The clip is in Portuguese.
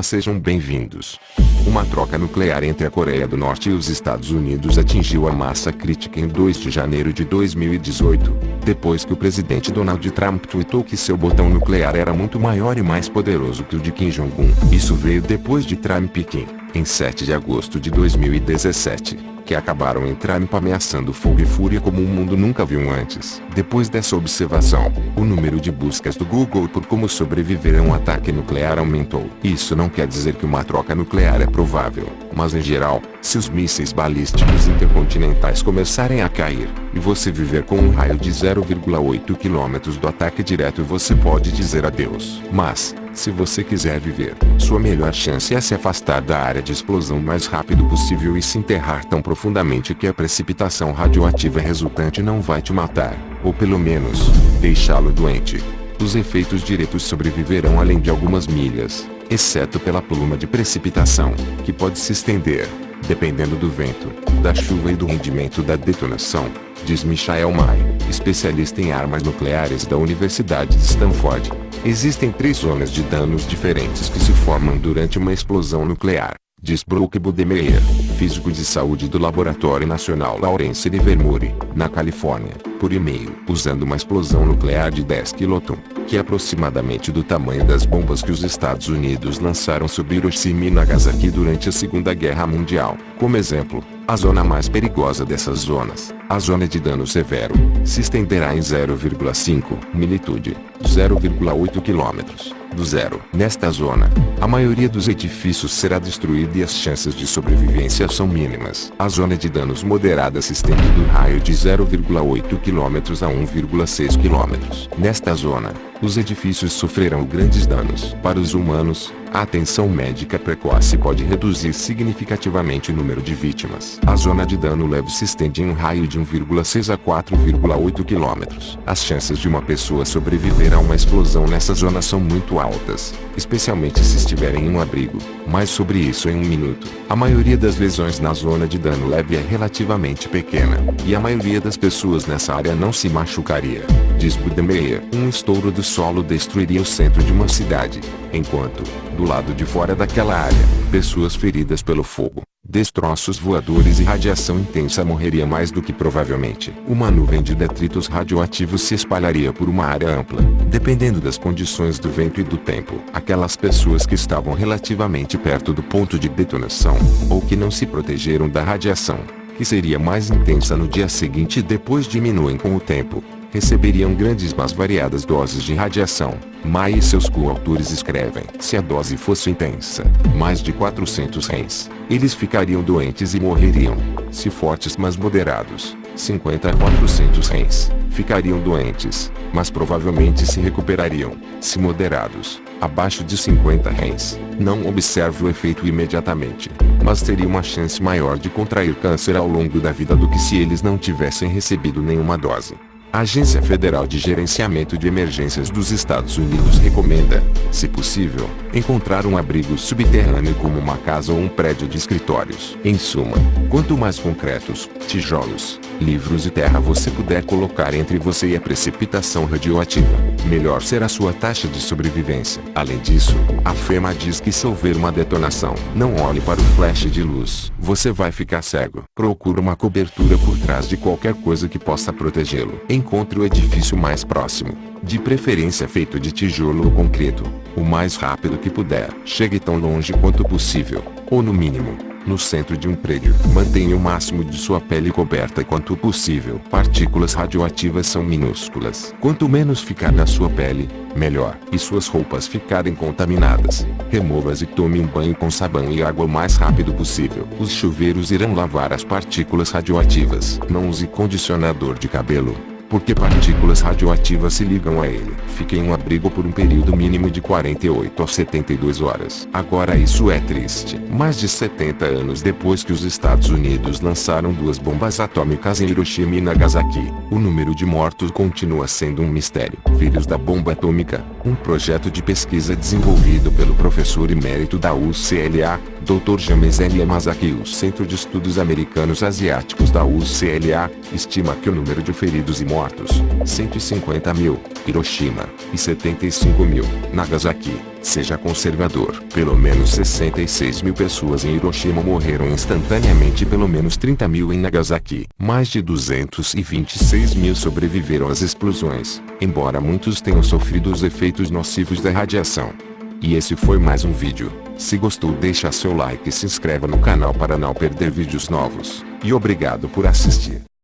Olá, sejam bem-vindos. Uma troca nuclear entre a Coreia do Norte e os Estados Unidos atingiu a massa crítica em 2 de janeiro de 2018, depois que o presidente Donald Trump tweetou que seu botão nuclear era muito maior e mais poderoso que o de Kim Jong-un. Isso veio depois de Trump e Kim, em 7 de agosto de 2017, que acabaram em Trump ameaçando fogo e fúria como o mundo nunca viu antes. Depois dessa observação, o número de buscas do Google por como sobreviver a um ataque nuclear aumentou. Isso não quer dizer que uma troca nuclear é provável, mas em geral, se os mísseis balísticos intercontinentais começarem a cair, e você viver com um raio de 0,8 km do ataque direto, você pode dizer adeus. Mas, se você quiser viver, sua melhor chance é se afastar da área de explosão o mais rápido possível e se enterrar tão profundamente que a precipitação radioativa resultante não vai te matar, ou pelo menos, deixá-lo doente. Os efeitos diretos sobreviverão além de algumas milhas, exceto pela pluma de precipitação, que pode se estender, dependendo do vento, da chuva e do rendimento da detonação, diz Michael May, especialista em armas nucleares da Universidade de Stanford. Existem 3 zonas de danos diferentes que se formam durante uma explosão nuclear, diz Brock Budemeyer, físico de saúde do Laboratório Nacional Lawrence Livermore, na Califórnia, por e-mail, usando uma explosão nuclear de 10 quiloton, que é aproximadamente do tamanho das bombas que os Estados Unidos lançaram sobre Hiroshima e Nagasaki durante a Segunda Guerra Mundial. Como exemplo, a zona mais perigosa dessas zonas, a zona de dano severo, se estenderá em 0,5 militude, 0,8 km, do zero. Nesta zona, a maioria dos edifícios será destruída e as chances de sobrevivência são mínimas. A zona de danos moderada se estende do raio de 0,8 km a 1,6 km. Nesta zona, os edifícios sofrerão grandes danos. Para os humanos, a atenção médica precoce pode reduzir significativamente o número de vítimas. A zona de dano leve se estende em um raio de 1,6 a 4,8 km. As chances de uma pessoa sobreviver a uma explosão nessa zona são muito altas, especialmente se estiverem em um abrigo. Mais sobre isso em 1 minuto. A maioria das lesões na zona de dano leve é relativamente pequena, e a maioria das pessoas nessa área não se machucaria, diz Budemeyer. Um estouro do solo destruiria o centro de uma cidade, enquanto, do lado de fora daquela área, pessoas feridas pelo fogo, destroços voadores e radiação intensa morreria mais do que provavelmente. Uma nuvem de detritos radioativos se espalharia por uma área ampla, dependendo das condições do vento e do tempo. Aquelas pessoas que estavam relativamente perto do ponto de detonação, ou que não se protegeram da radiação, que seria mais intensa no dia seguinte e depois diminuem com o tempo, receberiam grandes mas variadas doses de radiação. May e seus coautores escrevem: se a dose fosse intensa, mais de 400 rens, eles ficariam doentes e morreriam. Se fortes mas moderados, 50 a 400 rens, ficariam doentes, mas provavelmente se recuperariam. Se moderados, abaixo de 50 rens, não observe o efeito imediatamente, mas teria uma chance maior de contrair câncer ao longo da vida do que se eles não tivessem recebido nenhuma dose. A Agência Federal de Gerenciamento de Emergências dos Estados Unidos recomenda, se possível, encontrar um abrigo subterrâneo como uma casa ou um prédio de escritórios. Em suma, quanto mais concretos, tijolos, livros e terra você puder colocar entre você e a precipitação radioativa, melhor será sua taxa de sobrevivência. Além disso, a FEMA diz que se houver uma detonação, não olhe para o flash de luz. Você vai ficar cego. Procure uma cobertura por trás de qualquer coisa que possa protegê-lo. Encontre o edifício mais próximo, de preferência feito de tijolo ou concreto, o mais rápido que puder. Chegue tão longe quanto possível, ou no mínimo, no centro de um prédio. Mantenha o máximo de sua pele coberta quanto possível. Partículas radioativas são minúsculas. Quanto menos ficar na sua pele, melhor. E suas roupas ficarem contaminadas, remova-as e tome um banho com sabão e água o mais rápido possível. Os chuveiros irão lavar as partículas radioativas. Não use condicionador de cabelo, porque partículas radioativas se ligam a ele. Fique em um abrigo por um período mínimo de 48 a 72 horas. Agora isso é triste. Mais de 70 anos depois que os Estados Unidos lançaram 2 bombas atômicas em Hiroshima e Nagasaki, o número de mortos continua sendo um mistério. Filhos da bomba atômica, um projeto de pesquisa desenvolvido pelo professor emérito da UCLA, Dr. James L. Yamazaki, o Centro de Estudos Americanos Asiáticos da UCLA, estima que o número de feridos e mortos, 150 mil, Hiroshima, e 75 mil, Nagasaki, seja conservador. Pelo menos 66 mil pessoas em Hiroshima morreram instantaneamente e pelo menos 30 mil em Nagasaki. Mais de 226 mil sobreviveram às explosões, embora muitos tenham sofrido os efeitos nocivos da radiação. E esse foi mais um vídeo. Se gostou, deixa seu like e se inscreva no canal para não perder vídeos novos. E obrigado por assistir.